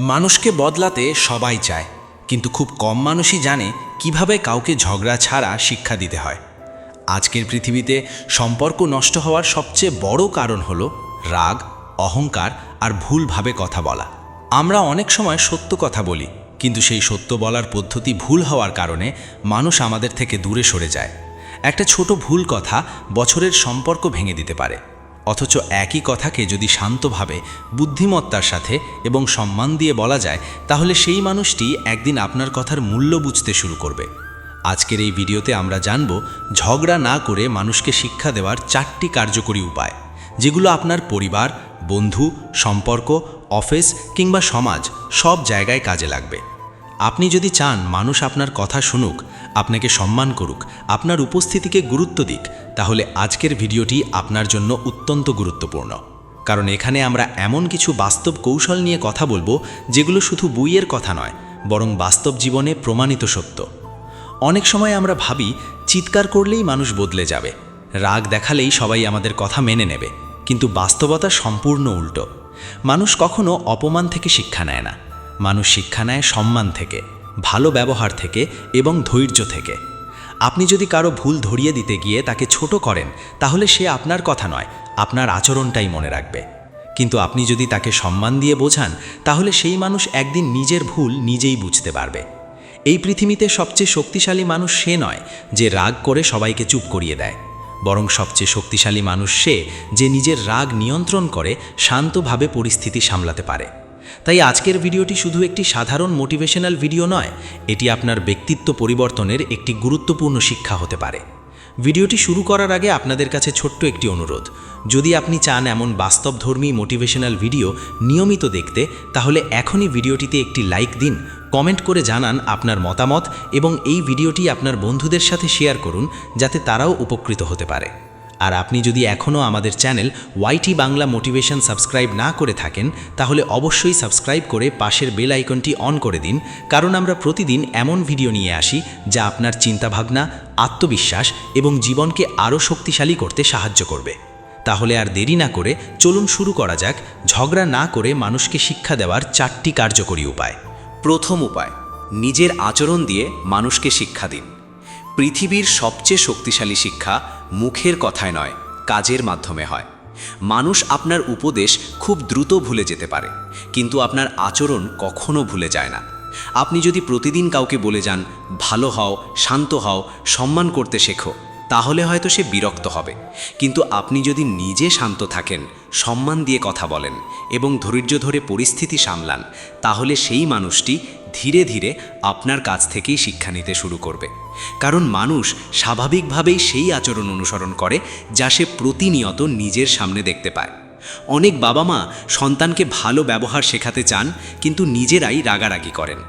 মানুষকে বদলাতে সবাই চায়, কিন্তু খুব কম মানুষই জানে কিভাবে কাউকে ঝগড়া ছাড়া শিক্ষা দিতে হয়। আজকের পৃথিবীতে সম্পর্ক নষ্ট হওয়ার সবচেয়ে বড় কারণ হলো রাগ, অহংকার আর ভুলভাবে কথা বলা। আমরা অনেক সময় সত্য কথা বলি, কিন্তু সেই সত্য বলার পদ্ধতি ভুল হওয়ার কারণে মানুষ আমাদের থেকে দূরে সরে যায়। একটা ছোট ভুল কথা বছরের সম্পর্ক ভেঙে দিতে পারে। অথচ একই কথাকে যদি শান্তভাবে, বুদ্ধিমত্তার সাথে এবং সম্মান দিয়ে বলা যায়, তাহলে সেই মানুষটি একদিন আপনার কথার মূল্য বুঝতে শুরু করবে। আজকের এই ভিডিওতে আমরা জানব ঝগড়া না করে মানুষকে শিক্ষা দেওয়ার 4টি কার্যকরী উপায়, যেগুলো আপনার পরিবার, বন্ধু, সম্পর্ক, অফিস কিংবা সমাজ সব জায়গায় কাজে লাগবে। আপনি যদি চান মানুষ আপনার কথা শুনুক, আপনাকে সম্মান করুক, আপনার উপস্থিতিকে গুরুত্ব দিক, তাহলে আজকের ভিডিওটি আপনার জন্য অত্যন্ত গুরুত্বপূর্ণ। কারণ এখানে আমরা এমন কিছু বাস্তব কৌশল নিয়ে কথা বলবো, যেগুলো শুধু বইয়ের কথা নয়, বরং বাস্তব জীবনে প্রমাণিত সত্য। অনেক সময় আমরা ভাবি চিৎকার করলেই মানুষ বদলে যাবে, রাগ দেখালেই সবাই আমাদের কথা মেনে নেবে, কিন্তু বাস্তবতা সম্পূর্ণ উল্টো। মানুষ কখনো অপমান থেকে শিক্ষা নেয় না, মানুষ শিক্ষা নেয় সম্মান থেকে, ভালো ব্যবহার থেকে এবং ধৈর্য থেকে। আপনি যদি কারো ভুল ধরিয়ে দিতে গিয়ে তাকে ছোট করেন, তাহলে সে আপনার কথা নয়, আপনার আচরণটাই মনে রাখবে। কিন্তু আপনি যদি তাকে সম্মান দিয়ে বোঝান, তাহলে সেই মানুষ একদিন নিজের ভুল নিজেই বুঝতে পারবে। এই পৃথিবীতে সবচেয়ে শক্তিশালী মানুষ সে নয় যে রাগ করে সবাইকে চুপ করিয়ে দেয়, বরং সবচেয়ে শক্তিশালী মানুষ সে যে নিজের রাগ নিয়ন্ত্রণ করে শান্তভাবে পরিস্থিতি সামলাতে পারে। তাই আজকের ভিডিওটি শুধু একটি সাধারণ মোটিভেশনাল ভিডিও নয়, এটি আপনার ব্যক্তিত্ব পরিবর্তনের একটি গুরুত্বপূর্ণ শিক্ষা হতে পারে। ভিডিওটি শুরু করার আগে আপনাদের কাছে ছোট্ট একটি অনুরোধ, যদি আপনি চান এমন বাস্তবধর্মী মোটিভেশনাল ভিডিও নিয়মিত দেখতে, তাহলে এখনই ভিডিওটিতে একটি লাইক দিন, কমেন্ট করে জানান আপনার মতামত এবং এই ভিডিওটি আপনার বন্ধুদের সাথে শেয়ার করুন, যাতে তারাও উপকৃত হতে পারে। আর আপনি যদি এখনও আমাদের channel YT Bangla motivation subscribe না করে থাকেন, তাহলে অবশ্যই সাবস্ক্রাইব করে পাশের বেল আইকনটি অন করে দিন, কারণ আমরা প্রতিদিন এমন ভিডিও নিয়ে আসি যা আপনার চিন্তাভাবনা, আত্মবিশ্বাস এবং জীবনকে আরও শক্তিশালী করতে সাহায্য করবে। তাহলে আর দেরি না করে চলুন শুরু করা যাক ঝগড়া না করে মানুষকে শিক্ষা দেওয়ার 4টি কার্যকরী উপায়। প্রথম উপায়, নিজের আচরণ দিয়ে মানুষকে শিক্ষা দিন। পৃথিবীর সবচেয়ে শক্তিশালী শিক্ষা মুখের কথায় নয়, কাজের মাধ্যমে হয়। মানুষ আপনার উপদেশ খুব দ্রুত ভুলে যেতে পারে, কিন্তু আপনার আচরণ কখনো ভুলে যায় না। আপনি যদি প্রতিদিন কাউকে বলে যান, ভালো হও, শান্ত হও, সম্মান করতে শেখো, তাহলে হয়তো সে বিরক্ত হবে। কিন্তু আপনি যদি নিজে শান্ত থাকেন, সম্মান দিয়ে কথা বলেন এবং ধৈর্য ধরে পরিস্থিতি সামলান, তাহলে সেই মানুষটি ধীরে ধীরে আপনার কাছ থেকেই শিক্ষা নিতে শুরু করবে। কারণ মানুষ স্বাভাবিকভাবেই সেই আচরণ অনুসরণ করে যা সে প্রতিনিয়ত নিজের সামনে দেখতে পায়। অনেক বাবা মা সন্তানকে ভালো ব্যবহার শেখাতে চান, কিন্তু নিজেরাই রাগারাগি করেন।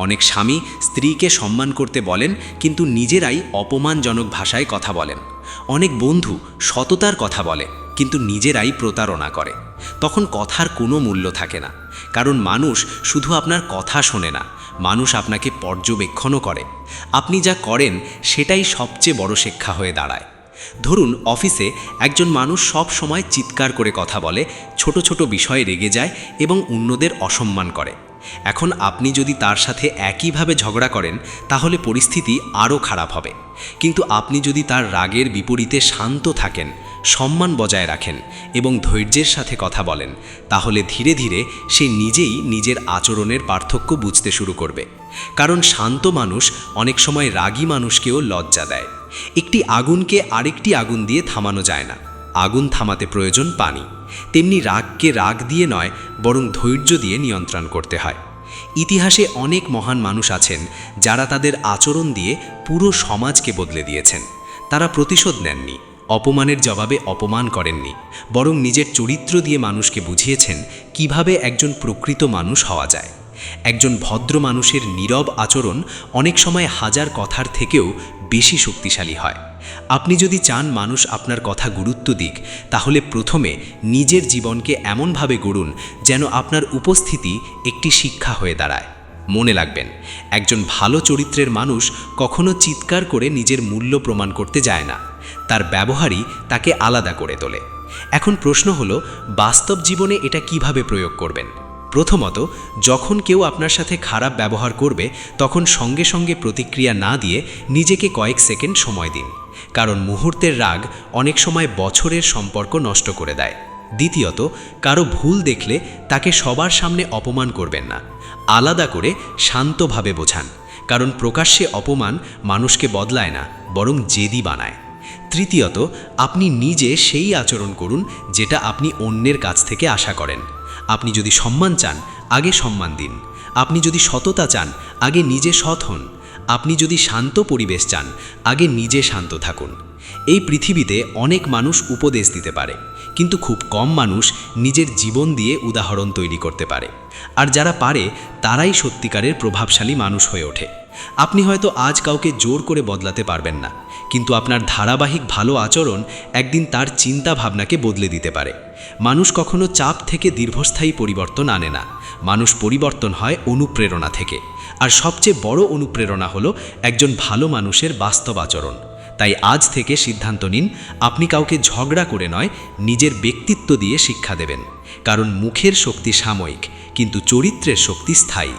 অনেক স্বামী স্ত্রীকে সম্মান করতে বলেন, কিন্তু নিজেরাই অপমানজনক ভাষায় কথা বলেন। অনেক বন্ধু সততার কথা বলে, কিন্তু নিজেরাই প্রতারণা করে। তখন কথার কোনো মূল্য থাকে না, কারণ মানুষ শুধু আপনার কথা শোনে না, মানুষ আপনাকে পর্যবেক্ষণও করে। আপনি যা করেন সেটাই সবচেয়ে বড় শিক্ষা হয়ে দাঁড়ায়। ধরুন অফিসে একজন মানুষ সব সময় চিৎকার করে কথা বলে, ছোট ছোট বিষয়ে রেগে যায় এবং অন্যদের অসম্মান করে। এখন আপনি যদি তার সাথে একইভাবে ঝগড়া করেন, তাহলে পরিস্থিতি আরও খারাপ হবে। কিন্তু আপনি যদি তার রাগের বিপরীতে শান্ত থাকেন, সম্মান বজায় রাখেন এবং ধৈর্যের সাথে কথা বলেন, তাহলে ধীরে ধীরে সে নিজেই নিজের আচরণের পার্থক্য বুঝতে শুরু করবে। কারণ শান্ত মানুষ অনেক সময় রাগী মানুষকেও লজ্জা দেয়। একটি আগুনকে আরেকটি আগুন দিয়ে থামানো যায় না, আগুন থামাতে প্রয়োজন পানি। তেমনি রাগকে রাগ দিয়ে নয়, বরং ধৈর্য দিয়ে নিয়ন্ত্রণ করতে হয়। ইতিহাসে অনেক মহান মানুষ আছেন যারা তাদের আচরণ দিয়ে পুরো সমাজকে বদলে দিয়েছেন। তারা প্রতিশোধ নেননি, অপমানের জবাবে অপমান করেননি, বরং নিজের চরিত্র দিয়ে মানুষকে বুঝিয়েছেন কিভাবে একজন প্রকৃত মানুষ হওয়া যায়। একজন ভদ্র মানুষের নীরব আচরণ অনেক সময় হাজার কথার থেকেও বেশি শক্তিশালী হয়। আপনি যদি চান মানুষ আপনার কথা গুরুত্ব দিক, তাহলে প্রথমে নিজের জীবনকে এমনভাবে গড়ুন যেন আপনার উপস্থিতি একটি শিক্ষা হয়ে দাঁড়ায়। মনে রাখবেন, একজন ভালো চরিত্রের মানুষ কখনো চিৎকার করে নিজের মূল্য প্রমাণ করতে যায় না, তার ব্যবহারই তাকে আলাদা করে তোলে। এখন প্রশ্ন হলো, বাস্তব জীবনে এটা কিভাবে প্রয়োগ করবেন? প্রথমত, যখন কেউ আপনার সাথে খারাপ ব্যবহার করবে তখন সঙ্গে সঙ্গে প্রতিক্রিয়া না দিয়ে নিজেকে কয়েক সেকেন্ড সময় দিন, কারণ মুহূর্তের রাগ অনেক সময় বছরের সম্পর্ক নষ্ট করে দেয়। দ্বিতীয়ত, কারো ভুল দেখলে তাকে সবার সামনে অপমান করবেন না, আলাদা করে শান্তভাবে বোঝান, কারণ প্রকাশ্যে অপমান মানুষকে বদলায় না, বরং জেদি বানায়। তৃতীয়ত, আপনি নিজে সেই আচরণ করুন যেটা আপনি অন্যের কাছ থেকে আশা করেন। আপনি যদি সম্মান চান, আগে সম্মান দিন। আপনি যদি সততা চান, আগে নিজে সৎ হন। আপনি যদি শান্ত পরিবেশ চান, আগে নিজে শান্ত থাকুন। এই পৃথিবীতে অনেক মানুষ উপদেশ দিতে পারে, কিন্তু খুব কম মানুষ নিজের জীবন দিয়ে উদাহরণ তৈরি করতে পারে। আর যারা পারে তারাই সত্যিকারের প্রভাবশালী মানুষ হয়ে ওঠে। আপনি হয়তো আজ কাউকে জোর করে বদলাতে পারবেন না, কিন্তু আপনার ধারাবাহিক ভালো আচরণ একদিন তার চিন্তা ভাবনাকে বদলে দিতে পারে। মানুষ কখনো চাপ থেকে দীর্ঘস্থায়ী পরিবর্তন আনে না, মানুষ পরিবর্তন হয় অনুপ্রেরণা থেকে। আর সবচেয়ে বড় অনুপ্রেরণা হলো একজন ভালো মানুষের বাস্তব আচরণ। তাই আজ থেকে সিদ্ধান্ত নিন, আপনি কাউকে ঝগড়া করে নয়, নিজের ব্যক্তিত্ব দিয়ে শিক্ষা দেবেন। কারণ মুখের শক্তি সাময়িক, কিন্তু চরিত্রের শক্তি স্থায়ী।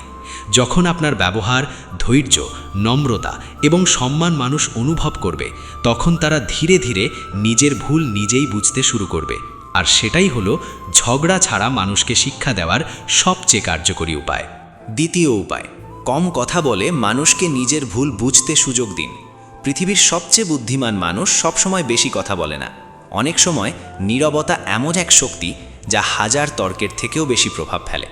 যখন আপনার ব্যবহার, ধৈর্য, নম্রতা এবং সম্মান মানুষ অনুভব করবে, তখন তারা ধীরে ধীরে নিজের ভুল নিজেই বুঝতে শুরু করবে। আর সেটাই হলো ঝগড়া ছাড়া মানুষকে শিক্ষা দেওয়ার সবচেয়ে কার্যকরী উপায়। দ্বিতীয় উপায়, কম কথা বলে মানুষকে নিজের ভুল বুঝতে সুযোগ দিন। পৃথিবীর সবচেয়ে বুদ্ধিমান মানুষ সবসময় বেশি কথা বলে না। অনেক সময় নীরবতা এমন এক শক্তি যা হাজার তর্কের থেকেও বেশি প্রভাব ফেলে।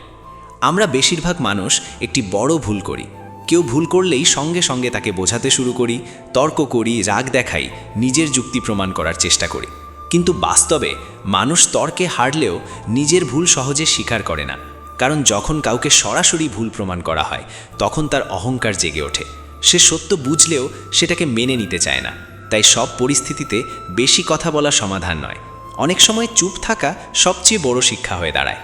আমরা বেশিরভাগ মানুষ একটি বড় ভুল করি। কেউ ভুল করলেই সঙ্গে সঙ্গে তাকে বোঝাতে শুরু করি, তর্ক করি, রাগ দেখাই, নিজের যুক্তি প্রমাণ করার চেষ্টা করি। কিন্তু বাস্তবে মানুষ তর্কে হারলেও নিজের ভুল সহজে স্বীকার করে না, কারণ যখন কাউকে সরাসরি ভুল প্রমাণ করা হয় তখন তার অহংকার জেগে ওঠে। সে সত্য বুঝলেও সেটাকে মেনে নিতে চায় না। তাই সব পরিস্থিতিতে বেশি কথা বলা সমাধান নয়। অনেক সময় চুপ থাকা সবচেয়ে বড় শিক্ষা হয়ে দাঁড়ায়।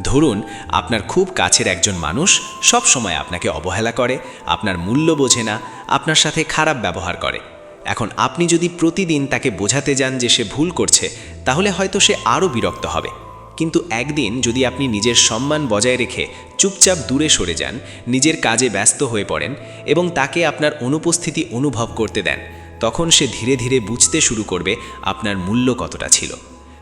ধরুন, আপনার খুব কাছের একজন মানুষ সব সময় আপনাকে অবহেলা করে, আপনার মূল্য বোঝে না, আপনার সাথে খারাপ ব্যবহার করে। এখন আপনি যদি প্রতিদিন তাকে বোঝাতে যান যে সে ভুল করছে, তাহলে হয়তো সে আরও বিরক্ত হবে। কিন্তু একদিন যদি আপনি নিজের সম্মান বজায় রেখে চুপচাপ দূরে সরে যান, নিজের কাজে ব্যস্ত হয়ে পড়েন এবং তাকে আপনার অনুপস্থিতি অনুভব করতে দেন, তখন সে ধীরে ধীরে বুঝতে শুরু করবে আপনার মূল্য কতটা ছিল।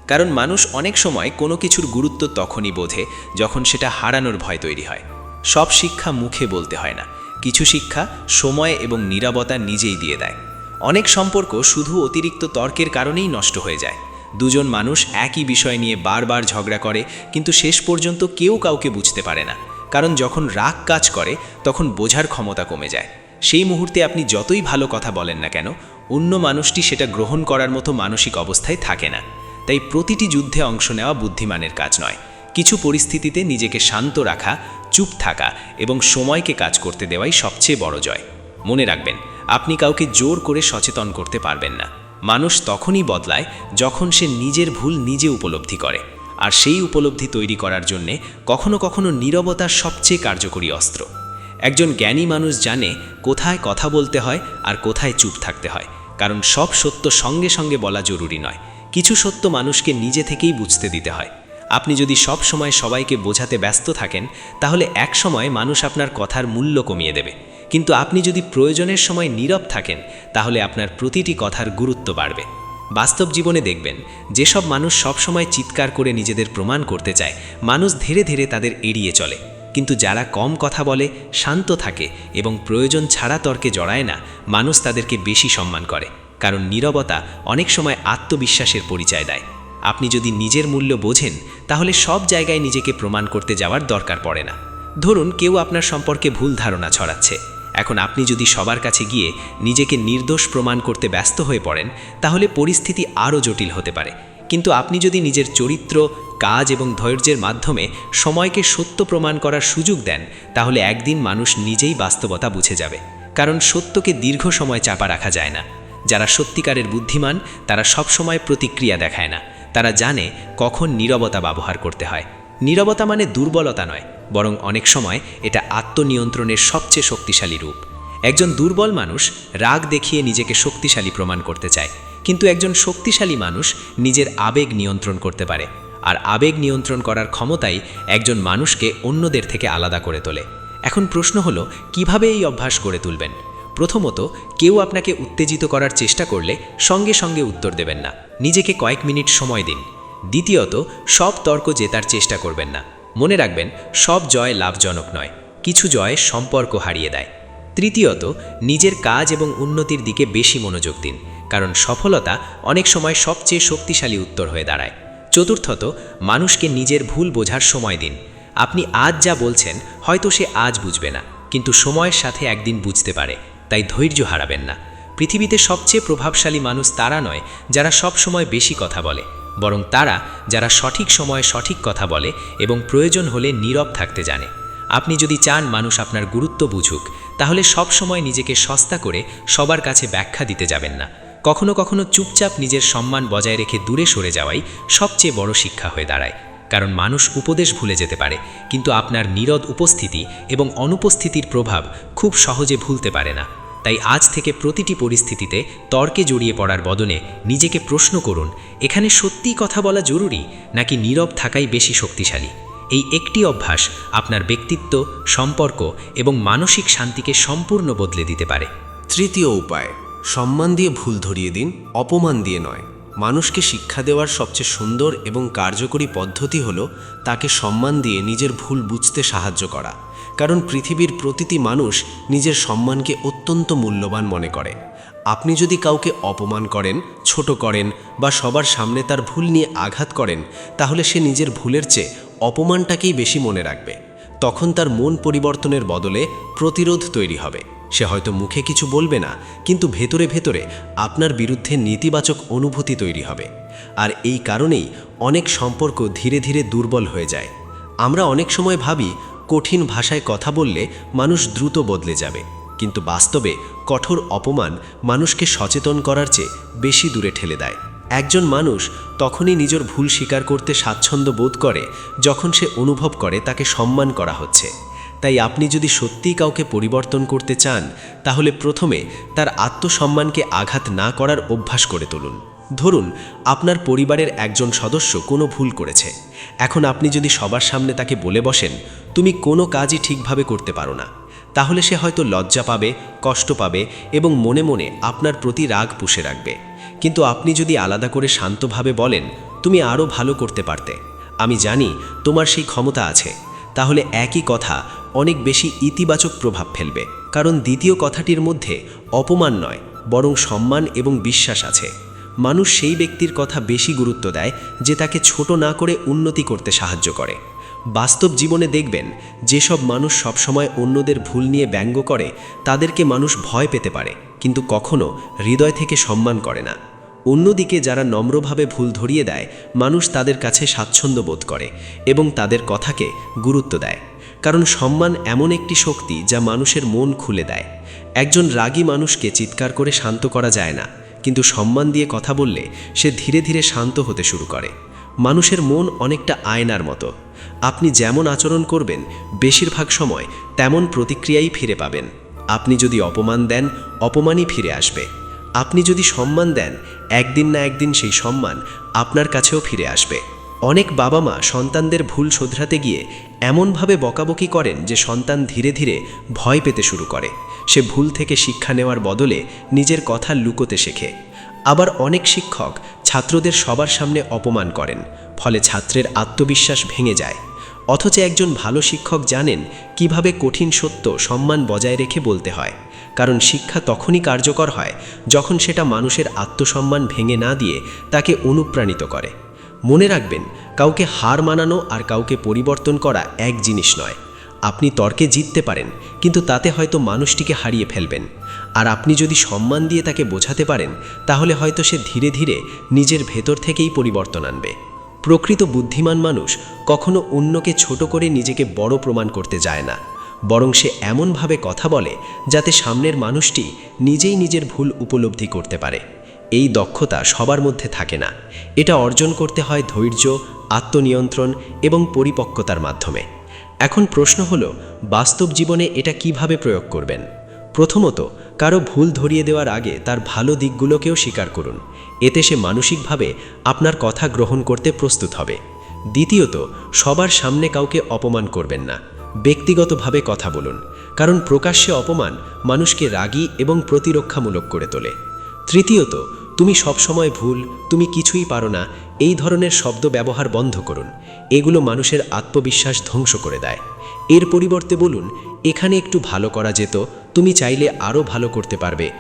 কারণ মানুষ অনেক সময় কোনো কিছুর গুরুত্ব তখনই বোঝে যখন সেটা হারানোর ভয় তৈরি হয়। সব শিক্ষা মুখে বলতে হয় না, কিছু শিক্ষা সময় এবং নীরবতা নিজেই দিয়ে দেয়। অনেক সম্পর্ক শুধু অতিরিক্ত তর্কের কারণেই নষ্ট হয়ে যায়। দুজন মানুষ একই বিষয় নিয়ে বারবার ঝগড়া করে, কিন্তু শেষ পর্যন্ত কেউ কাউকে বুঝতে পারে না। কারণ যখন রাগ কাজ করে তখন বোঝার ক্ষমতা কমে যায়। সেই মুহূর্তে আপনি যতই ভালো কথা বলেন না কেন, অন্য মানুষটি সেটা গ্রহণ করার মতো মানসিক অবস্থায় থাকে না। তাই প্রতিটি যুদ্ধে অংশ নেওয়া বুদ্ধিমানের কাজ নয়। কিছু পরিস্থিতিতে নিজেকে শান্ত রাখা, চুপ থাকা এবং সময়কে কাজ করতে দেওয়াই সবচেয়ে বড় জয়। মনে রাখবেন, আপনি কাউকে জোর করে সচেতন করতে পারবেন না। মানুষ তখনই বদলায় যখন সে নিজের ভুল নিজে উপলব্ধি করে। আর সেই উপলব্ধি তৈরি করার জন্যে কখনো কখনো নীরবতা সবচেয়ে কার্যকরী অস্ত্র। একজন জ্ঞানী মানুষ জানে কোথায় কথা বলতে হয় আর কোথায় চুপ থাকতে হয়, কারণ সব সত্য সঙ্গে সঙ্গে বলা জরুরি নয়। কিছু সত্য মানুষকে নিজে থেকেই বুঝতে দিতে হয়। আপনি যদি সব সময় সবাইকে বোঝাতে ব্যস্ত থাকেন, তাহলে এক সময় মানুষ আপনার কথার মূল্য কমিয়ে দেবে। কিন্তু আপনি যদি প্রয়োজনের সময় নীরব থাকেন, তাহলে আপনার প্রতিটি কথার গুরুত্ব বাড়বে। বাস্তব জীবনে দেখবেন, যেসব মানুষ সবসময় চিৎকার করে নিজেদের প্রমাণ করতে চায়, মানুষ ধীরে ধীরে তাদের এড়িয়ে চলে। কিন্তু যারা কম কথা বলে, শান্ত থাকে এবং প্রয়োজন ছাড়া তর্কে জড়ায় না, মানুষ তাদেরকে বেশি সম্মান করে। কারণ নীরবতা অনেক সময় আত্মবিশ্বাসের পরিচয় দেয়। আপনি যদি নিজের মূল্য বোঝেন, তাহলে সব জায়গায় নিজেকে প্রমাণ করতে যাওয়ার দরকার পড়ে না। ধরুন, কেউ আপনার সম্পর্কে ভুল ধারণা ছড়াচ্ছে। এখন আপনি যদি সবার কাছে গিয়ে নিজেকে নির্দোষ প্রমাণ করতে ব্যস্ত হয়ে পড়েন, তাহলে পরিস্থিতি আরও জটিল হতে পারে। কিন্তু আপনি যদি নিজের চরিত্র, কাজ এবং ধৈর্যের মাধ্যমে সময়কে সত্য প্রমাণ করার সুযোগ দেন, তাহলে একদিন মানুষ নিজেই বাস্তবতা বুঝে যাবে। কারণ সত্যকে দীর্ঘ সময় চাপা রাখা যায় না। যারা সত্যিকারের বুদ্ধিমান, তারা সবসময় প্রতিক্রিয়া দেখায় না। তারা জানে কখন নীরবতা ব্যবহার করতে হয়। নীরবতা মানে দুর্বলতা নয়, বরং অনেক সময় এটা আত্মনিয়ন্ত্রণের সবচেয়ে শক্তিশালী রূপ। একজন দুর্বল মানুষ রাগ দেখিয়ে নিজেকে শক্তিশালী প্রমাণ করতে চায়, কিন্তু একজন শক্তিশালী মানুষ নিজের আবেগ নিয়ন্ত্রণ করতে পারে। আর আবেগ নিয়ন্ত্রণ করার ক্ষমতাই একজন মানুষকে অন্যদের থেকে আলাদা করে তোলে। এখন প্রশ্ন হলো, কিভাবে এই অভ্যাস গড়ে তুলবেন? প্রথমত, কেউ আপনাকে উত্তেজিত করার চেষ্টা করলে সঙ্গে সঙ্গে উত্তর দেবেন না, নিজেকে কয়েক মিনিট সময় দিন। দ্বিতীয়ত, সব তর্ক জেতার চেষ্টা করবেন না। মনে রাখবেন, সব জয় লাভজনক নয়, কিছু জয় সম্পর্ক হারিয়ে দেয়। তৃতীয়ত, নিজের কাজ এবং উন্নতির দিকে বেশি মনোযোগ দিন, কারণ সফলতা অনেক সময় সবচেয়ে শক্তিশালী উত্তর হয়ে দাঁড়ায়। চতুর্থত, মানুষকে নিজের ভুল বোঝার সময় দিন। আপনি আজ যা বলছেন হয়তো সে আজ বুঝবে না, কিন্তু সময়ের সাথে একদিন বুঝতে পারে, তাই ধৈর্য হারাবেন না। পৃথিবীতে সবচেয়ে প্রভাবশালী মানুষ তারা নয় যারা সব সময় বেশি কথা বলে, বরং তারা যারা সঠিক সময়ে সঠিক কথা বলে এবং প্রয়োজন হলে নীরব থাকতে জানে। আপনি যদি চান মানুষ আপনার গুরুত্ব বুঝুক, তাহলে সব সময় নিজেকে সস্তা করে সবার কাছে ব্যাখ্যা দিতে যাবেন না। কখনো কখনো চুপচাপ নিজের সম্মান বজায় রেখে দূরে সরে যাওয়াই সবচেয়ে বড় শিক্ষা হয়ে দাঁড়ায়। কারণ মানুষ উপদেশ ভুলে যেতে পারে, কিন্তু আপনার নীরব উপস্থিতি এবং অনুপস্থিতির প্রভাব খুব সহজে ভুলতে পারে না। তাই আজ থেকে প্রতিটি পরিস্থিতিতে তর্কে জড়িয়ে পড়ার বদলে নিজেকে প্রশ্ন করুন, এখানে সত্যিই কথা বলা জরুরি নাকি নীরব থাকাই বেশি শক্তিশালী? এই একটি অভ্যাস আপনার ব্যক্তিত্ব, সম্পর্ক এবং মানসিক শান্তিকে সম্পূর্ণ বদলে দিতে পারে। তৃতীয় উপায়, সম্মান দিয়ে ভুল ধরিয়ে দিন, অপমান দিয়ে নয়। মানুষকে শিক্ষা দেওয়ার সবচেয়ে সুন্দর এবং কার্যকরী পদ্ধতি হলো তাকে সম্মান দিয়ে নিজের ভুল বুঝতে সাহায্য করা। কারণ পৃথিবীর প্রতিটি মানুষ নিজের সম্মানকে অত্যন্ত মূল্যবান মনে করে। আপনি যদি কাউকে অপমান করেন, ছোট করেন বা সবার সামনে তার ভুল নিয়ে আঘাত করেন, তাহলে সে নিজের ভুলের চেয়ে অপমানটাকেই বেশি মনে রাখবে। তখন তার মন পরিবর্তনের বদলে প্রতিরোধ তৈরি হবে। সে হয়তো মুখে কিছু বলবে না, কিন্তু ভেতরে ভেতরে আপনার বিরুদ্ধে নেতিবাচক অনুভূতি তৈরি হবে। আর এই কারণেই অনেক সম্পর্ক ধীরে ধীরে দুর্বল হয়ে যায়। আমরা অনেক সময় ভাবি কঠিন ভাষায় কথা বললে মানুষ দ্রুত বদলে যাবে, কিন্তু বাস্তবে কঠোর অপমান মানুষকে সচেতন করার চেয়ে বেশি দূরে ঠেলে দেয়। একজন মানুষ তখনই নিজের ভুল স্বীকার করতে স্বাচ্ছন্দ্য বোধ করে যখন সে অনুভব করে তাকে সম্মান করা হচ্ছে। তাই আপনি যদি সত্যিই কাউকে পরিবর্তন করতে চান, তাহলে প্রথমে তার আত্মসম্মানকে আঘাত না করার অভ্যাস করে তুলুন। ধরুন, আপনার পরিবারের একজন সদস্য কোনো ভুল করেছে। এখন আপনি যদি সবার সামনে তাকে বলে বসেন, তুমি কোনো কাজই ঠিকভাবে করতে পারো না, তাহলে সে হয়তো লজ্জা পাবে, কষ্ট পাবে এবং মনে মনে আপনার প্রতি রাগ পুষে রাখবে। কিন্তু আপনি যদি আলাদা করে শান্তভাবে বলেন, তুমি আরও ভালো করতে পারতে, আমি জানি তোমার সেই ক্ষমতা আছে, তাহলে একই কথা অনেক বেশি ইতিবাচক প্রভাব ফেলবে। কারণ দ্বিতীয় কথাটির মধ্যে অপমান নয়, বরং সম্মান এবং বিশ্বাস আছে। মানুষ সেই ব্যক্তির কথা বেশি গুরুত্ব দেয় যে তাকে ছোট না করে উন্নতি করতে সাহায্য করে। বাস্তব জীবনে দেখবেন, যেসব মানুষ সবসময় অন্যদের ভুল নিয়ে ব্যঙ্গ করে তাদেরকে মানুষ ভয় পেতে পারে, কিন্তু কখনো হৃদয় থেকে সম্মান করে না। অন্যদিকে যারা নম্রভাবে ভুল ধরিয়ে দেয়, মানুষ তাদের কাছে স্বাচ্ছন্দ্য বোধ করে এবং তাদের কথাকে গুরুত্ব দেয়। কারণ সম্মান এমন একটি শক্তি যা মানুষের মন খুলে দেয়। একজন রাগী মানুষকে চিৎকার করে শান্ত করা যায় না, কিন্তু সম্মান দিয়ে কথা বললে সে ধীরে ধীরে শান্ত হতে শুরু করে। মানুষের মন অনেকটা আয়নার মতো। আপনি যেমন আচরণ করবেন, বেশিরভাগ সময় তেমন প্রতিক্রিয়াই ফিরে পাবেন। আপনি যদি অপমান দেন, অপমানই ফিরে আসবে। আপনি যদি সম্মান দেন, একদিন না একদিন সেই সম্মান আপনার কাছেও ফিরে আসবে। অনেক বাবা মা সন্তানদের ভুল শোধরাতে গিয়ে এমনভাবে বকাবকি করেন যে সন্তান ধীরে ধীরে ভয় পেতে শুরু করে। সে ভুল থেকে শিক্ষা নেওয়ার বদলে নিজের কথা লুকোতে শেখে। আবার অনেক শিক্ষক ছাত্রদের সবার সামনে অপমান করেন, ফলে ছাত্রের আত্মবিশ্বাস ভেঙে যায়। অথচ একজন ভালো শিক্ষক জানেন কিভাবে কঠিন সত্য সম্মান বজায় রেখে বলতে হয়। কারণ শিক্ষা তখনই কার্যকর হয় যখন সেটা মানুষের আত্মসম্মান ভেঙে না দিয়ে তাকে অনুপ্রাণিত করে। মনে রাখবেন, কাউকে হার মানানো আর কাউকে পরিবর্তন করা এক জিনিস নয়। আপনি তর্কে জিততে পারেন, কিন্তু তাতে হয়তো মানুষটিকে হারিয়ে ফেলবেন। আর আপনি যদি সম্মান দিয়ে তাকে বোঝাতে পারেন, তাহলে হয়তো সে ধীরে ধীরে নিজের ভেতর থেকেই পরিবর্তন আনবে। প্রকৃত বুদ্ধিমান মানুষ কখনো অন্যকে ছোট করে নিজেকে বড় প্রমাণ করতে যায় না, বরং সে এমনভাবে কথা বলে যাতে সামনের মানুষটি নিজেই নিজের ভুল উপলব্ধি করতে পারে। এই দক্ষতা সবার মধ্যে থাকে না, এটা অর্জন করতে হয় ধৈর্য, আত্মনিয়ন্ত্রণ এবং পরিপক্কতার মাধ্যমে। এখন প্রশ্ন হলো, বাস্তব জীবনে এটা কিভাবে প্রয়োগ করবেন? প্রথমত, কারো ভুল ধরিয়ে দেওয়ার আগে তার ভালো দিকগুলোকেও স্বীকার করুন। এতে সে মানসিকভাবে আপনার কথা গ্রহণ করতে প্রস্তুত হবে। দ্বিতীয়ত, সবার সামনে কাউকে অপমান করবেন না, ব্যক্তিগতভাবে কথা বলুন, কারণ প্রকাশ্যে অপমান মানুষকে রাগী এবং প্রতিরক্ষামূলক করে তোলে। তৃতীয়ত, তুমি সবসময় ভুল, তুমি কিছুই পারো না, এই ধরনের শব্দ ব্যবহার বন্ধ করুন। এগুলো মানুষের আত্মবিশ্বাস ধ্বংস করে দেয়। এর পরিবর্তে বলুন, এখানে একটু ভালো করা যেত, তুমি চাইলে আরও ভালো করতে পারবে।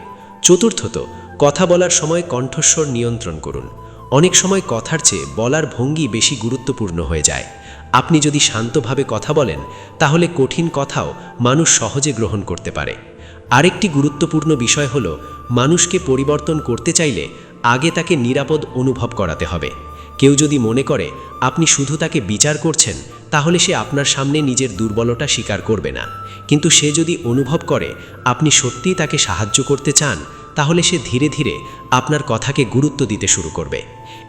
চতুর্থত, কথা বলার সময় কণ্ঠস্বর নিয়ন্ত্রণ করুন। অনেক সময় কথার চেয়ে বলার ভঙ্গি বেশি গুরুত্বপূর্ণ হয়ে যায়। আপনি যদি শান্তভাবে কথা বলেন, তাহলে কঠিন কথাও মানুষ সহজে গ্রহণ করতে পারে। আরেকটি গুরুত্বপূর্ণ বিষয় হলো, মানুষকে পরিবর্তন করতে চাইলে আগে তাকে নিরাপদ অনুভব করাতে হবে। কেউ যদি মনে করে আপনি শুধু তাকে বিচার করছেন, তাহলে সে আপনার সামনে নিজের দুর্বলতা স্বীকার করবে না। কিন্তু সে যদি অনুভব করে আপনি সত্যিই তাকে সাহায্য করতে চান, তাহলে সে ধীরে ধীরে আপনার কথাকে গুরুত্ব দিতে শুরু করবে।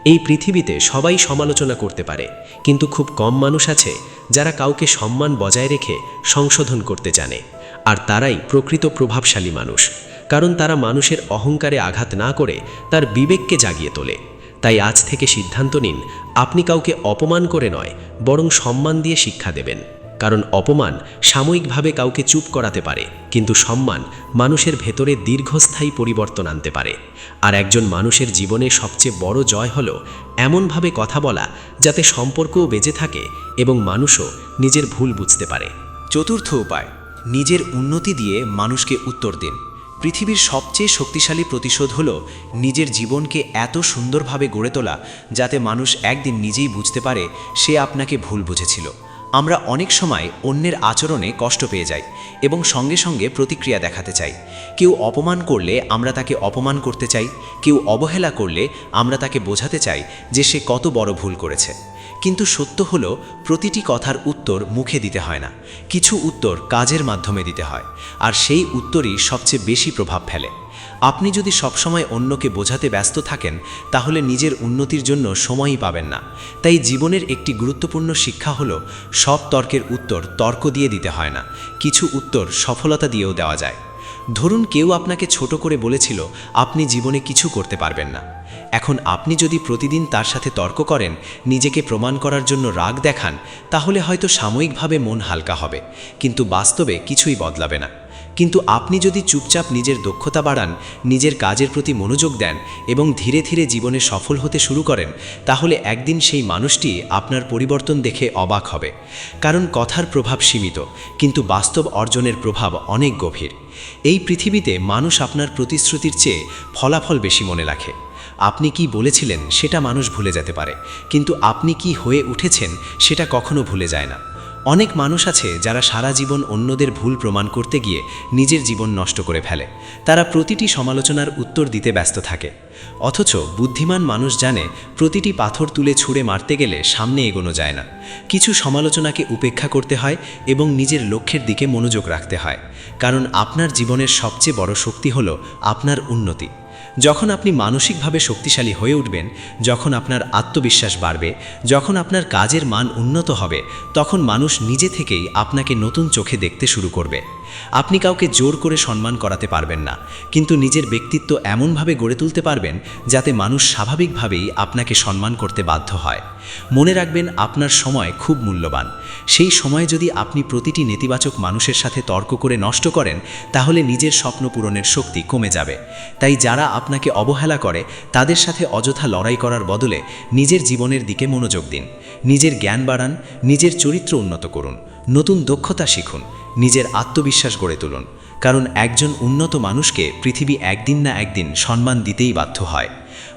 এই পৃথিবীতে সবাই সমালোচনা করতে পারে, কিন্তু খুব কম মানুষ আছে যারা কাউকে সম্মান বজায় রেখে সংশোধন করতে জানে। আর তারাই প্রকৃত প্রভাবশালী মানুষ, কারণ তারা মানুষের অহংকারে আঘাত না করে তার বিবেককে জাগিয়ে তোলে। তাই আজ থেকে সিদ্ধান্ত নিন, আপনি কাউকে অপমান করে নয়, বরং সম্মান দিয়ে শিক্ষা দেবেন। কারণ অপমান সাময়িকভাবে কাউকে চুপ করাতে পারে, কিন্তু সম্মান মানুষের ভেতরে দীর্ঘস্থায়ী পরিবর্তন আনতে পারে। আর একজন মানুষের জীবনে সবচেয়ে বড় জয় হলো এমনভাবে কথা বলা যাতে সম্পর্কও বেঁচে থাকে এবং মানুষও নিজের ভুল বুঝতে পারে। চতুর্থ উপায়, নিজের উন্নতি দিয়ে মানুষকে উত্তর দিন। পৃথিবীর সবচেয়ে শক্তিশালী প্রতিশোধ হলো নিজের জীবনকে এত সুন্দরভাবে গড়ে তোলা যাতে মানুষ একদিন নিজেই বুঝতে পারে সে আপনাকে ভুল বুঝেছিল। আমরা অনেক সময় অন্যের আচরণে কষ্ট পেয়ে যাই এবং সঙ্গে সঙ্গে প্রতিক্রিয়া দেখাতে চাই। কেউ অপমান করলে আমরা তাকে অপমান করতে চাই, কেউ অবহেলা করলে আমরা তাকে বোঝাতে চাই যে সে কত বড় ভুল করেছে। কিন্তু সত্য হলো, প্রতিটি কথার উত্তর মুখে দিতে হয় না, কিছু উত্তর কাজের মাধ্যমে দিতে হয়, আর সেই উত্তরই সবচেয়ে বেশি প্রভাব ফেলে। আপনি যদি সবসময় অন্যকে বোঝাতে ব্যস্ত থাকেন, তাহলে নিজের উন্নতির জন্য সময়ই পাবেন না। তাই জীবনের একটি গুরুত্বপূর্ণ শিক্ষা হলো, সব তর্কের উত্তর তর্ক দিয়ে দিতে হয় না, কিছু উত্তর সফলতা দিয়েও দেওয়া যায়। ধরুন কেউ আপনাকে ছোট করে বলেছিল আপনি জীবনে কিছু করতে পারবেন না। এখন আপনি যদি প্রতিদিন তার সাথে তর্ক করেন, নিজেকে প্রমাণ করার জন্য রাগ দেখান, তাহলে হয়তো সাময়িকভাবে মন হালকা হবে, কিন্তু বাস্তবে কিছুই বদলাবে না। কিন্তু আপনি যদি চুপচাপ নিজের দক্ষতা বাড়ান, নিজের কাজের প্রতি মনোযোগ দেন এবং ধীরে ধীরে জীবনে সফল হতে শুরু করেন, তাহলে একদিন সেই মানুষটি আপনার পরিবর্তন দেখে অবাক হবে। কারণ কথার প্রভাব সীমিত, কিন্তু বাস্তব অর্জনের প্রভাব অনেক গভীর। এই পৃথিবীতে মানুষ আপনার প্রতিশ্রুতির চেয়ে ফলাফল বেশি মনে রাখে। আপনি কি বলেছিলেন সেটা মানুষ ভুলে যেতে পারে, কিন্তু আপনি কি হয়ে উঠেছেন সেটা কখনো ভুলে যায় না। অনেক মানুষ আছে যারা সারা জীবন অন্যদের ভুল প্রমাণ করতে গিয়ে নিজের জীবন নষ্ট করে ফেলে। তারা প্রতিটি সমালোচনার উত্তর দিতে ব্যস্ত থাকে। অথচ বুদ্ধিমান মানুষ জানে, প্রতিটি পাথর তুলে ছুঁড়ে মারতে গেলে সামনে এগোনো যায় না। কিছু সমালোচনাকে উপেক্ষা করতে হয় এবং নিজের লক্ষ্যের দিকে মনোযোগ রাখতে হয়। কারণ আপনার জীবনের সবচেয়ে বড় শক্তি হলো আপনার উন্নতি। যখন আপনি মানসিকভাবে শক্তিশালী হয়ে উঠবেন, যখন আপনার আত্মবিশ্বাস বাড়বে, যখন আপনার কাজের মান উন্নত হবে, তখন মানুষ নিজে থেকেই আপনাকে নতুন চোখে দেখতে শুরু করবে। আপনি কাউকে জোর করে সম্মান করাতে পারবেন না, কিন্তু নিজের ব্যক্তিত্ব এমনভাবে গড়ে তুলতে পারবেন যাতে মানুষ স্বাভাবিকভাবেই আপনাকে সম্মান করতে বাধ্য হয়। মনে রাখবেন, আপনার সময় খুব মূল্যবান। সেই সময় যদি আপনি প্রতিটি নেতিবাচক মানুষের সাথে তর্ক করে নষ্ট করেন, তাহলে নিজের স্বপ্ন পূরণের শক্তি কমে যাবে। তাই যারা আপনাকে অবহেলা করে, তাদের সাথে অযথা লড়াই করার বদলে নিজের জীবনের দিকে মনোযোগ দিন। নিজের জ্ঞান বাড়ান, নিজের চরিত্র উন্নত করুন, নতুন দক্ষতা শিখুন, নিজের আত্মবিশ্বাস গড়ে তুলুন। কারণ একজন উন্নত মানুষকে পৃথিবী একদিন না একদিন সম্মান দিতেই বাধ্য হয়।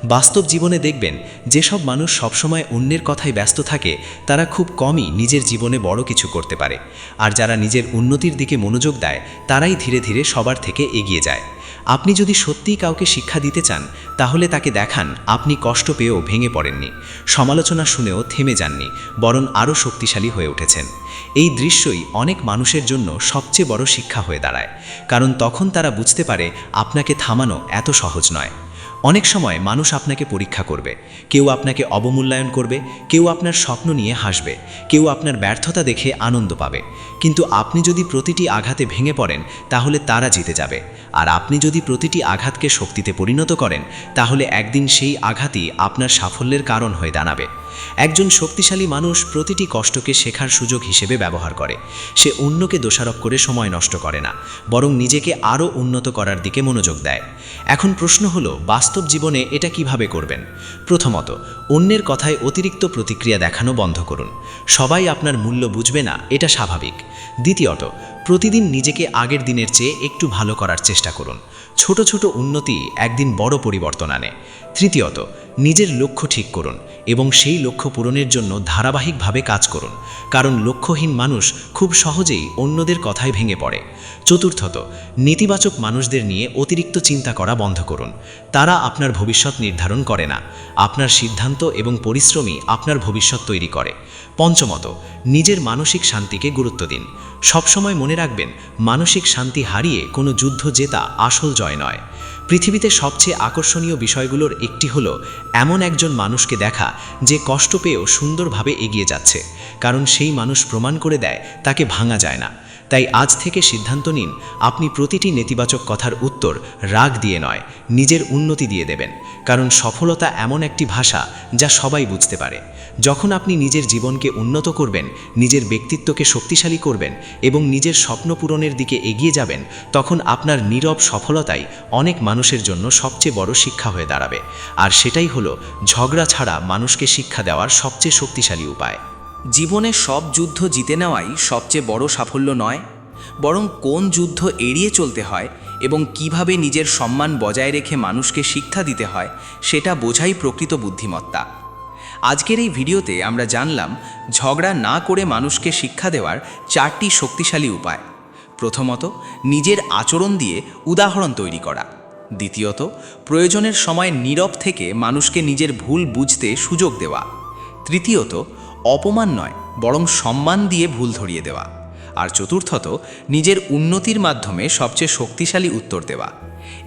বাস্তব জীবনে দেখবেন, যেসব মানুষ সবসময় অন্যের কথায় ব্যস্ত থাকে, তারা খুব কমই নিজের জীবনে বড় কিছু করতে পারে। আর যারা নিজের উন্নতির দিকে মনোযোগ দেয়, তারাই ধীরে ধীরে সবার থেকে এগিয়ে যায়। আপনি যদি সত্যিই কাউকে শিক্ষা দিতে চান, তাহলে তাকে দেখান আপনি কষ্ট পেয়েও ভেঙে পড়েননি, সমালোচনা শুনেও থেমে যাননি, বরং আরও শক্তিশালী হয়ে উঠেছেন। এই দৃশ্যই অনেক মানুষের জন্য সবচেয়ে বড় শিক্ষা হয়ে দাঁড়ায়, কারণ তখন তারা বুঝতে পারে আপনাকে থামানো এত সহজ নয়। অনেক সময় মানুষ আপনাকে পরীক্ষা করবে, কেউ আপনাকে অবমূল্যায়ন করবে, কেউ আপনার স্বপ্ন নিয়ে হাসবে, কেউ আপনার ব্যর্থতা দেখে আনন্দ পাবে। কিন্তু আপনি যদি প্রতিটি আঘাতে ভেঙে পড়েন তাহলে তারা জিতে যাবে, আর আপনি যদি প্রতিটি আঘাতকে শক্তিতে পরিণত করেন তাহলে একদিন সেই আঘাতই আপনার সাফল্যের কারণ হয়ে দাঁড়াবে। একজন শক্তিশালী মানুষ প্রতিটি কষ্টকে শেখার সুযোগ হিসেবে ব্যবহার করে। সে অন্যকে দোষারোপ করে সময় নষ্ট করে না, বরং নিজেকে আরও উন্নত করার দিকে মনোযোগ দেয়। এখন প্রশ্ন হলো, বাস্তব জীবনে এটা কিভাবে করবেন? প্রথমত, অন্যের কথায় অতিরিক্ত প্রতিক্রিয়া দেখানো বন্ধ করুন। সবাই আপনার মূল্য বুঝবে না, এটা স্বাভাবিক। দ্বিতীয়ত, প্রতিদিন নিজেকে আগের দিনের চেয়ে একটু ভালো করার চেষ্টা করুন। ছোট ছোট উন্নতি একদিন বড় পরিবর্তন আনে। তৃতীয়ত, নিজের লক্ষ্য ঠিক করুন এবং সেই লক্ষ্য পূরণের জন্য ধারাবাহিকভাবে কাজ করুন, কারণ লক্ষ্যহীন মানুষ খুব সহজেই অন্যদের কথায় ভেঙে পড়ে। চতুর্থত, নেতিবাচক মানুষদের নিয়ে অতিরিক্ত চিন্তা করা বন্ধ করুন। তারা আপনার ভবিষ্যৎ নির্ধারণ করে না, আপনার সিদ্ধান্ত এবং পরিশ্রমই আপনার ভবিষ্যৎ তৈরি করে। পঞ্চমত, নিজের মানসিক শান্তিকে গুরুত্ব দিন। সবসময় মনে রাখবেন, মানসিক শান্তি হারিয়ে কোনো যুদ্ধ জেতা আসল জয় নয়। পৃথিবীতে সবচেয়ে আকর্ষণীয় বিষয়গুলোর একটি হলো এমন একজন মানুষকে দেখা যে কষ্ট পেয়েও সুন্দরভাবে এগিয়ে যাচ্ছে, কারণ সেই মানুষ প্রমাণ করে দেয় তাকে ভাঙা যায় না। তাই আজ থেকে সিদ্ধান্ত নিন, আপনি প্রতিটি নেতিবাচক কথার উত্তর রাগ দিয়ে নয়, নিজের উন্নতি দিয়ে দেবেন, কারণ সফলতা এমন একটি ভাষা যা সবাই বুঝতে পারে। যখন আপনি নিজের জীবনকে উন্নত করবেন, নিজের ব্যক্তিত্বকে শক্তিশালী করবেন এবং নিজের স্বপ্ন পূরণের দিকে এগিয়ে যাবেন, তখন আপনার নীরব সফলতাই অনেক মানুষের জন্য সবচেয়ে বড় শিক্ষা হয়ে দাঁড়াবে। আর সেটাই হলো ঝগড়া ছাড়া মানুষকে শিক্ষা দেওয়ার সবচেয়ে শক্তিশালী উপায়। জীবনে সব যুদ্ধ জিতে নেওয়াই সবচেয়ে বড় সাফল্য নয়, বরং কোন যুদ্ধ এড়িয়ে চলতে হয় এবং কিভাবে নিজের সম্মান বজায় রেখে মানুষকে শিক্ষা দিতে হয় সেটা বোঝাই প্রকৃত বুদ্ধিমত্তা। আজকের এই ভিডিওতে আমরা জানলাম ঝগড়া না করে মানুষকে শিক্ষা দেওয়ার 4টি শক্তিশালী উপায়। প্রথমত, নিজের আচরণ দিয়ে উদাহরণ তৈরি করা। দ্বিতীয়ত, প্রয়োজনের সময় নীরব থেকে মানুষকে নিজের ভুল বুঝতে সুযোগ দেওয়া। তৃতীয়ত, অপমান নয় বরং সম্মান দিয়ে ভুল ধরিয়ে দেওয়া। আর চতুর্থত, নিজের উন্নতির মাধ্যমে সবচেয়ে শক্তিশালী উত্তর দেওয়া।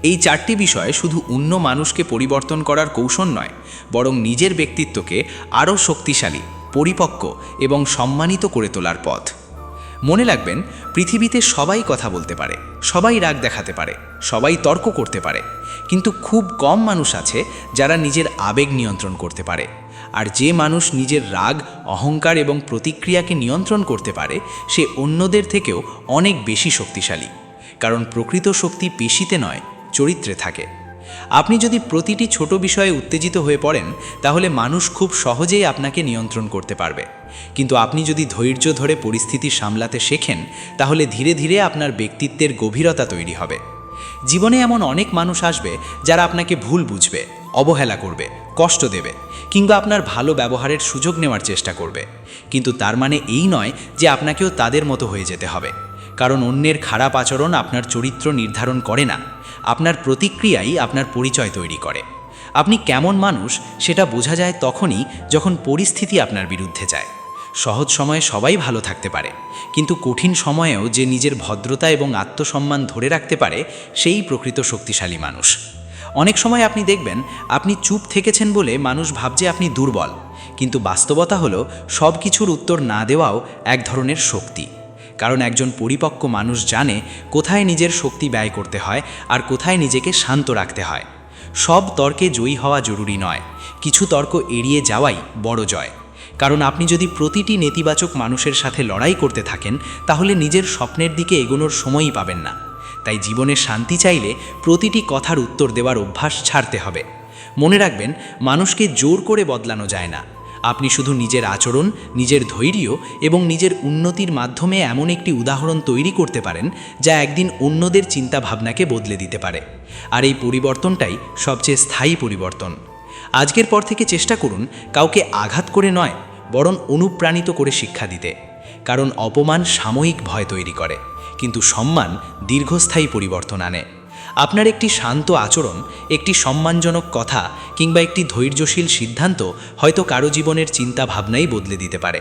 এই 4টি বিষয় শুধু অন্য মানুষকে পরিবর্তন করার কৌশল নয়, বরং নিজের ব্যক্তিত্বকে আরও শক্তিশালী, পরিপক্ক এবং সম্মানিত করে তোলার পথ। মনে রাখবেন, পৃথিবীতে সবাই কথা বলতে পারে, সবাই রাগ দেখাতে পারে, সবাই তর্ক করতে পারে, কিন্তু খুব কম মানুষ আছে যারা নিজের আবেগ নিয়ন্ত্রণ করতে পারে। আর যে মানুষ নিজের রাগ, অহংকার এবং প্রতিক্রিয়াকে নিয়ন্ত্রণ করতে পারে, সে অন্যদের থেকেও অনেক বেশি শক্তিশালী, কারণ প্রকৃত শক্তি পেশিতে নয়, চরিত্রে থাকে। আপনি যদি প্রতিটি ছোট বিষয়ে উত্তেজিত হয়ে পড়েন, তাহলে মানুষ খুব সহজেই আপনাকে নিয়ন্ত্রণ করতে পারবে। কিন্তু আপনি যদি ধৈর্য ধরে পরিস্থিতি সামলাতে শেখেন, তাহলে ধীরে ধীরে আপনার ব্যক্তিত্বের গভীরতা তৈরি হবে। জীবনে এমন অনেক মানুষ আসবে যারা আপনাকে ভুল বুঝবে, অবহেলা করবে, কষ্ট দেবে, কিংবা আপনার ভালো ব্যবহারের সুযোগ নেওয়ার চেষ্টা করবে। কিন্তু তার মানে এই নয় যে আপনাকেও তাদের মতো হয়ে যেতে হবে, কারণ অন্যের খারাপ আচরণ আপনার চরিত্র নির্ধারণ করে না, আপনার প্রতিক্রিয়াই আপনার পরিচয় তৈরি করে। আপনি কেমন মানুষ সেটা বোঝা যায় তখনই যখন পরিস্থিতি আপনার বিরুদ্ধে যায়। সহজ সময়ে সবাই ভালো থাকতে পারে, কিন্তু কঠিন সময়েও যে নিজের ভদ্রতা এবং আত্মসম্মান ধরে রাখতে পারে, সেই প্রকৃত শক্তিশালী মানুষ। অনেক সময় আপনি দেখবেন, আপনি চুপ থেকেছেন বলে মানুষ ভাবছে আপনি দুর্বল, কিন্তু বাস্তবতা হলো সব কিছুর উত্তর না দেওয়াও এক ধরনের শক্তি। কারণ একজন পরিপক্ক মানুষ জানে কোথায় নিজের শক্তি ব্যয় করতে হয় আর কোথায় নিজেকে শান্ত রাখতে হয়। সব তর্কে জয়ী হওয়া জরুরি নয়, কিছু তর্ক এড়িয়ে যাওয়াই বড় জয়। কারণ আপনি যদি প্রতিটি নেতিবাচক মানুষের সাথে লড়াই করতে থাকেন, তাহলে নিজের স্বপ্নের দিকে এগোনোর সময়ই পাবেন না। তাই জীবনে শান্তি চাইলে প্রতিটি কথার উত্তর দেওয়ার অভ্যাস ছাড়তে হবে। মনে রাখবেন, মানুষকে জোর করে বদলানো যায় না। আপনি শুধু নিজের আচরণ, নিজের ধৈর্য এবং নিজের উন্নতির মাধ্যমে এমন একটি উদাহরণ তৈরি করতে পারেন যা একদিন অন্যদের চিন্তাভাবনাকে বদলে দিতে পারে। আর এই পরিবর্তনটাই সবচেয়ে স্থায়ী পরিবর্তন। আজকের পর থেকে চেষ্টা করুন কাউকে আঘাত করে নয়, বরং অনুপ্রাণিত করে শিক্ষা দিতে। কারণ অপমান সাময়িক ভয় তৈরি করে, কিন্তু সম্মান দীর্ঘস্থায়ী পরিবর্তন আনে। আপনার একটি শান্ত আচরণ, একটি সম্মানজনক কথা কিংবা একটি ধৈর্যশীল সিদ্ধান্ত হয়তো কারো জীবনের চিন্তা ভাবনাই বদলে দিতে পারে।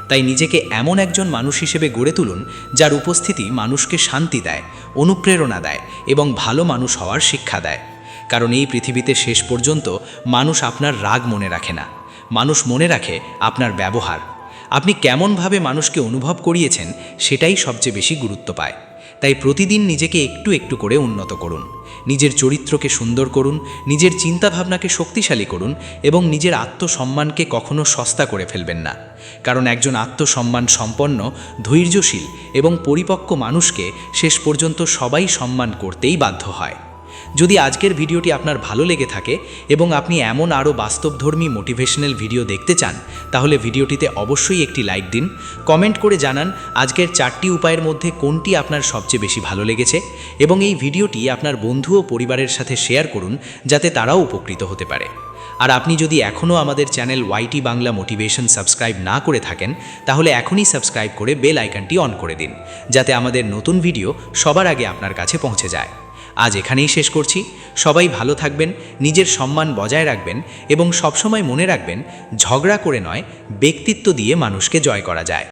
তাই নিজেকে এমন একজন মানুষ হিসেবে গড়ে তুলুন যার উপস্থিতি মানুষকে শান্তি দেয়, অনুপ্রেরণা দেয় এবং ভালো মানুষ হওয়ার শিক্ষা দেয়। কারণ এই পৃথিবীতে শেষ পর্যন্ত মানুষ আপনার রাগ মনে রাখে না, মানুষ মনে রাখে আপনার ব্যবহার। আপনি কেমনভাবে মানুষকে অনুভব করিয়েছেন সেটাই সবচেয়ে বেশি গুরুত্ব পায়। তাই প্রতিদিন নিজেকে একটু একটু করে উন্নত করুন, নিজের চরিত্রকে সুন্দর করুন, নিজের চিন্তাভাবনাকে শক্তিশালী করুন এবং নিজের আত্মসম্মানকে কখনো সস্তা করে ফেলবেন না। কারণ একজন আত্মসম্মান সম্পন্ন, ধৈর্যশীল এবং পরিপক্ক মানুষকে শেষ পর্যন্ত সবাই সম্মান করতেই বাধ্য হয়। যদি আজকের ভিডিওটি আপনার ভালো লেগে থাকে এবং আপনি এমন আরও বাস্তবধর্মী মোটিভেশনাল ভিডিও দেখতে চান, তাহলে ভিডিওটিতে অবশ্যই একটি লাইক দিন, কমেন্ট করে জানান আজকের 4টি উপায়ের মধ্যে কোনটি আপনার সবচেয়ে বেশি ভালো লেগেছে এবং এই ভিডিওটি আপনার বন্ধু ও পরিবারের সাথে শেয়ার করুন যাতে তারাও উপকৃত হতে পারে। আর আপনি যদি এখনও আমাদের channel YT Bangla motivation subscribe না করে থাকেন, তাহলে এখনই সাবস্ক্রাইব করে বেল আইকনটি অন করে দিন, যাতে আমাদের নতুন ভিডিও সবার আগে আপনার কাছে পৌঁছে যায়। আজ এখানেই শেষ করছি। সবাই ভালো থাকবেন, নিজের সম্মান বজায় রাখবেন এবং সবসময় মনে রাখবেন, ঝগড়া করে নয়, ব্যক্তিত্ব দিয়ে মানুষকে জয় করা যায়।